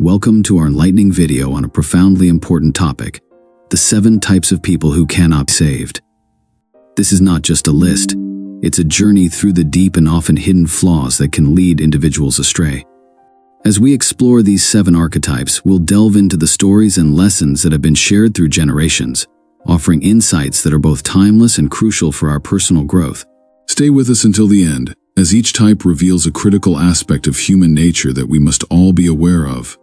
Welcome to our enlightening video on a profoundly important topic, the 7 types of people who cannot be saved. This is not just a list, it's a journey through the deep and often hidden flaws that can lead individuals astray. As we explore these 7 archetypes, we'll delve into the stories and lessons that have been shared through generations, offering insights that are both timeless and crucial for our personal growth. Stay with us until the end, as each type reveals a critical aspect of human nature that we must all be aware of.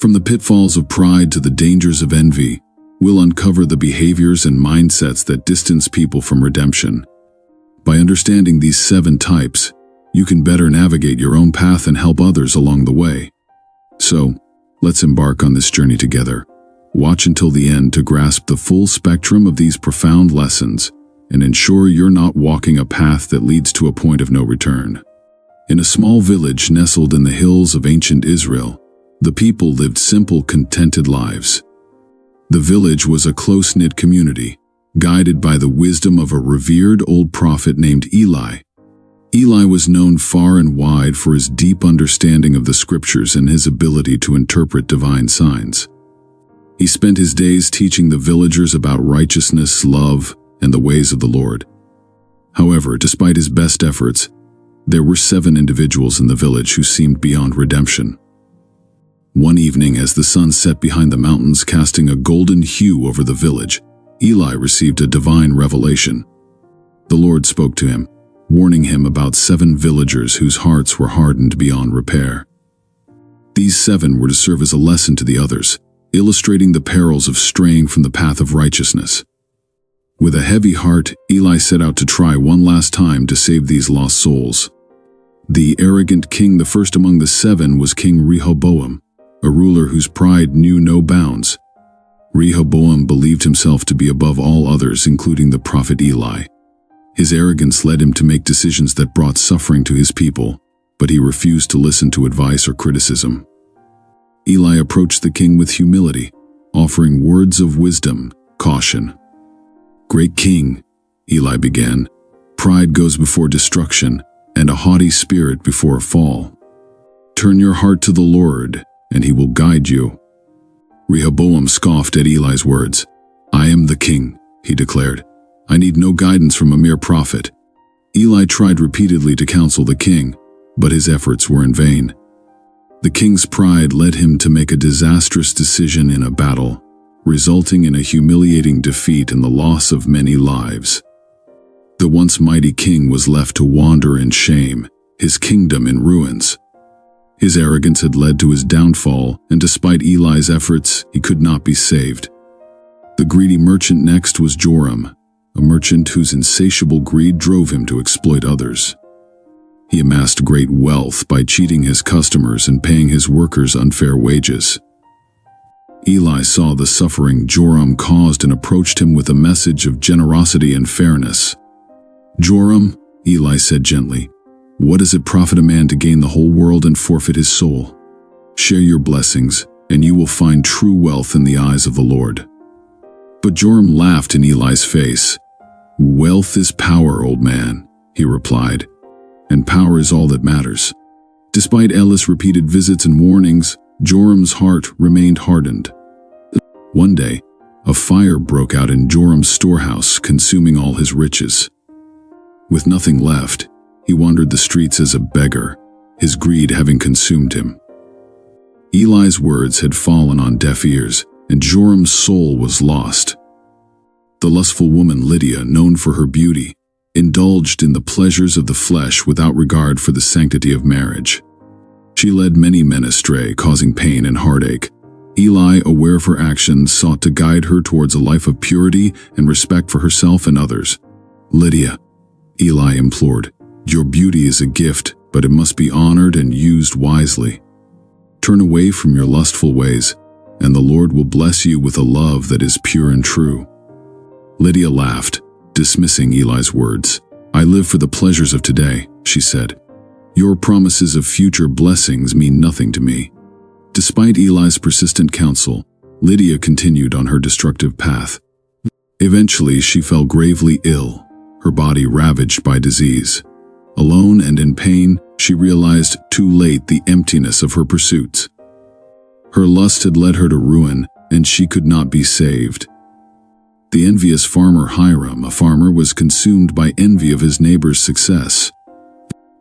From the pitfalls of pride to the dangers of envy, we'll uncover the behaviors and mindsets that distance people from redemption. By understanding these 7 types, you can better navigate your own path and help others along the way. So, let's embark on this journey together. Watch until the end to grasp the full spectrum of these profound lessons and ensure you're not walking a path that leads to a point of no return. In a small village nestled in the hills of ancient Israel, the people lived simple, contented lives. The village was a close-knit community, guided by the wisdom of a revered old prophet named Eli. Eli was known far and wide for his deep understanding of the scriptures and his ability to interpret divine signs. He spent his days teaching the villagers about righteousness, love, and the ways of the Lord. However, despite his best efforts, there were 7 individuals in the village who seemed beyond redemption. One evening, as the sun set behind the mountains casting a golden hue over the village, Eli received a divine revelation. The Lord spoke to him, warning him about 7 villagers whose hearts were hardened beyond repair. These 7 were to serve as a lesson to the others, illustrating the perils of straying from the path of righteousness. With a heavy heart, Eli set out to try one last time to save these lost souls. The arrogant king, the first among the 7, was King Rehoboam, a ruler whose pride knew no bounds. Rehoboam believed himself to be above all others, including the prophet Eli. His arrogance led him to make decisions that brought suffering to his people, but he refused to listen to advice or criticism. Eli approached the king with humility, offering words of wisdom, caution. "Great king," Eli began, "pride goes before destruction, and a haughty spirit before a fall. Turn your heart to the Lord, and he will guide you." Rehoboam scoffed at Eli's words. "I am the king," he declared. "I need no guidance from a mere prophet." Eli tried repeatedly to counsel the king, but his efforts were in vain. The king's pride led him to make a disastrous decision in a battle, resulting in a humiliating defeat and the loss of many lives. The once mighty king was left to wander in shame, his kingdom in ruins. His arrogance had led to his downfall, and despite Eli's efforts, he could not be saved. The greedy merchant next was Joram, a merchant whose insatiable greed drove him to exploit others. He amassed great wealth by cheating his customers and paying his workers unfair wages. Eli saw the suffering Joram caused and approached him with a message of generosity and fairness. "Joram," Eli said gently, "what does it profit a man to gain the whole world and forfeit his soul? Share your blessings, and you will find true wealth in the eyes of the Lord." But Joram laughed in Eli's face. "Wealth is power, old man," he replied, "and power is all that matters." Despite Eli's repeated visits and warnings, Joram's heart remained hardened. One day, a fire broke out in Joram's storehouse, consuming all his riches. With nothing left, he wandered the streets as a beggar, his greed having consumed him. Eli's words had fallen on deaf ears, and Joram's soul was lost. The lustful woman Lydia, known for her beauty, indulged in the pleasures of the flesh without regard for the sanctity of marriage. She led many men astray, causing pain and heartache. Eli, aware of her actions, sought to guide her towards a life of purity and respect for herself and others. "Lydia," Eli implored, "your beauty is a gift, but it must be honored and used wisely. Turn away from your lustful ways, and the Lord will bless you with a love that is pure and true." Lydia laughed, dismissing Eli's words. "I live for the pleasures of today," she said. "Your promises of future blessings mean nothing to me." Despite Eli's persistent counsel, Lydia continued on her destructive path. Eventually, she fell gravely ill, her body ravaged by disease. Alone and in pain, she realized too late the emptiness of her pursuits. Her lust had led her to ruin, and she could not be saved. The envious farmer Hiram, a farmer, was consumed by envy of his neighbor's success.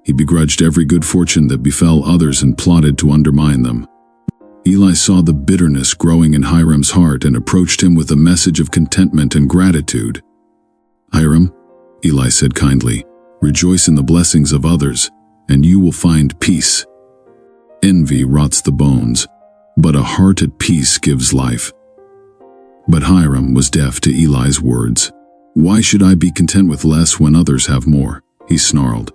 He begrudged every good fortune that befell others and plotted to undermine them. Eli saw the bitterness growing in Hiram's heart and approached him with a message of contentment and gratitude. "Hiram," Eli said kindly, "rejoice in the blessings of others, and you will find peace. Envy rots the bones, but a heart at peace gives life." But Hiram was deaf to Eli's words. "Why should I be content with less when others have more?" he snarled.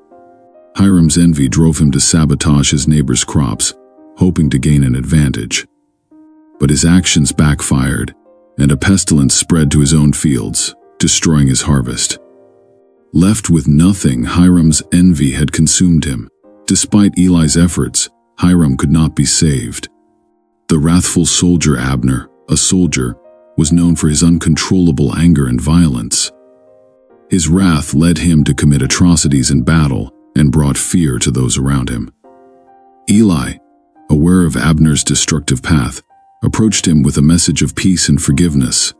Hiram's envy drove him to sabotage his neighbor's crops, hoping to gain an advantage. But his actions backfired, and a pestilence spread to his own fields, destroying his harvest. Left with nothing, Hiram's envy had consumed him. Despite Eli's efforts, Hiram could not be saved. The wrathful soldier Abner, a soldier, was known for his uncontrollable anger and violence. His wrath led him to commit atrocities in battle and brought fear to those around him. Eli, aware of Abner's destructive path, approached him with a message of peace and forgiveness.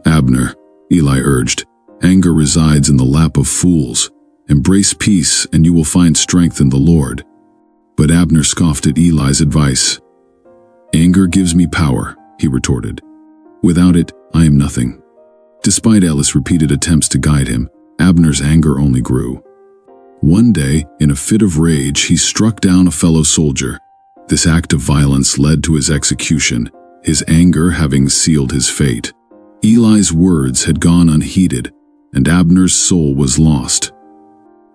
"Abner," Eli urged, "anger resides in the lap of fools. Embrace peace and you will find strength in the Lord." But Abner scoffed at Eli's advice. "Anger gives me power," he retorted. "Without it, I am nothing." Despite Eli's repeated attempts to guide him, Abner's anger only grew. One day, in a fit of rage, he struck down a fellow soldier. This act of violence led to his execution, his anger having sealed his fate. Eli's words had gone unheeded, and Abner's soul was lost.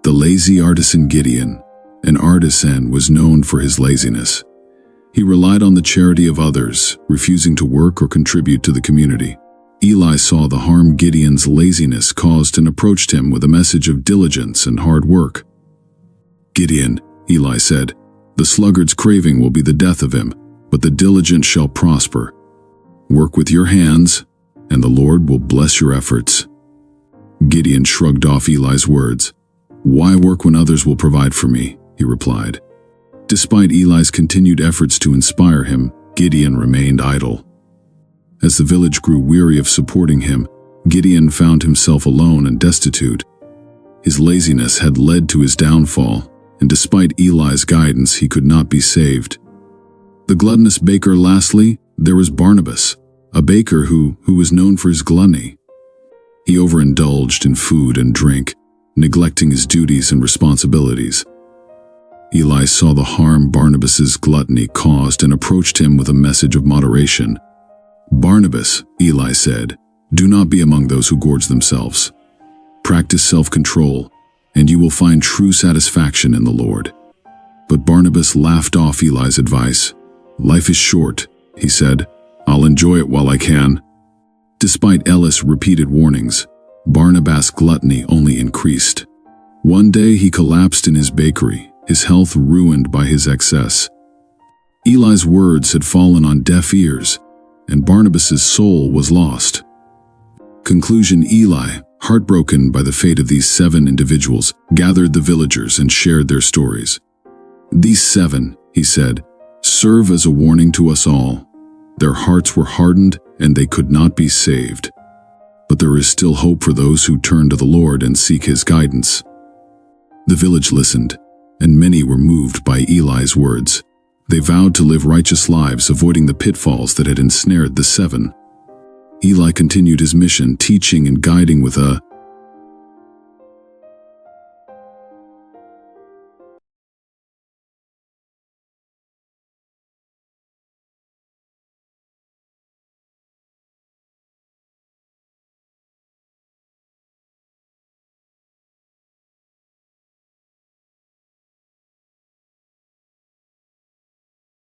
The lazy artisan Gideon, an artisan, was known for his laziness. He relied on the charity of others, refusing to work or contribute to the community. Eli saw the harm Gideon's laziness caused and approached him with a message of diligence and hard work. "Gideon," Eli said, "the sluggard's craving will be the death of him, but the diligent shall prosper. Work with your hands, and the Lord will bless your efforts." Gideon shrugged off Eli's words. "Why work when others will provide for me?" he replied. Despite Eli's continued efforts to inspire him, Gideon remained idle. As the village grew weary of supporting him, Gideon found himself alone and destitute. His laziness had led to his downfall, and despite Eli's guidance, he could not be saved. The gluttonous baker. Lastly, there was Barnabas, a baker who was known for his gluttony. He overindulged in food and drink, neglecting his duties and responsibilities. Eli saw the harm Barnabas's gluttony caused and approached him with a message of moderation. "Barnabas," Eli said, "do not be among those who gorge themselves. Practice self-control, and you will find true satisfaction in the Lord." But Barnabas laughed off Eli's advice. "Life is short," he said. "I'll enjoy it while I can." Despite Eli's repeated warnings, Barnabas' gluttony only increased. One day he collapsed in his bakery, his health ruined by his excess. Eli's words had fallen on deaf ears, and Barnabas's soul was lost. Conclusion: Eli, heartbroken by the fate of these 7 individuals, gathered the villagers and shared their stories. "These 7," he said, "serve as a warning to us all. Their hearts were hardened and they could not be saved. But there is still hope for those who turn to the Lord and seek His guidance." The village listened, and many were moved by Eli's words. They vowed to live righteous lives, avoiding the pitfalls that had ensnared the 7. Eli continued his mission, teaching and guiding with a